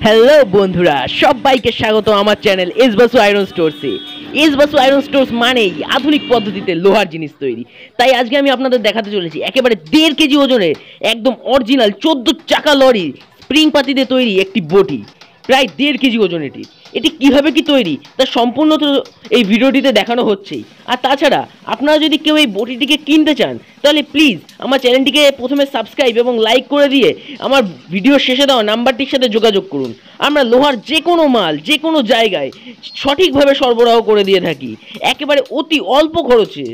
Hello বন্ধুরা, সবাইকে স্বাগত আমার চ্যানেল এস বাসু আয়রন স্টোরসে। এস বাসু আয়রন স্টোরস মানেই আধুনিক পদ্ধতিতে লোহার জিনিস তৈরি। তাই আজকে আমি আপনাদের দেখাতে চলেছি একেবারে 1.5 কেজি ওজনের একদম অরিজিনাল 14 চাকা লরি স্প্রিং পাতিতে তৈরি একটি বটি। প্রায় 1.5 কেজি ওজন এটি কিভাবে কি তৈরি তা সম্পূর্ণ তো এই ভিডিওটিতে দেখানো হচ্ছেই। আর তাছাড়া আপনারা যদি কেউ এই বটিটিকে কিনতে চান তাহলে প্লিজ আমার চ্যানেলটিকে প্রথমে সাবস্ক্রাইব এবং লাইক করে দিয়ে আমার ভিডিও শেষে দেওয়া নাম্বারটির সাথে যোগাযোগ করুন। আমরা লোহার যে কোনো মাল যে কোনো জায়গায় সঠিকভাবে সরবরাহ করে দিয়ে থাকি, একেবারে অতি অল্প খরচে।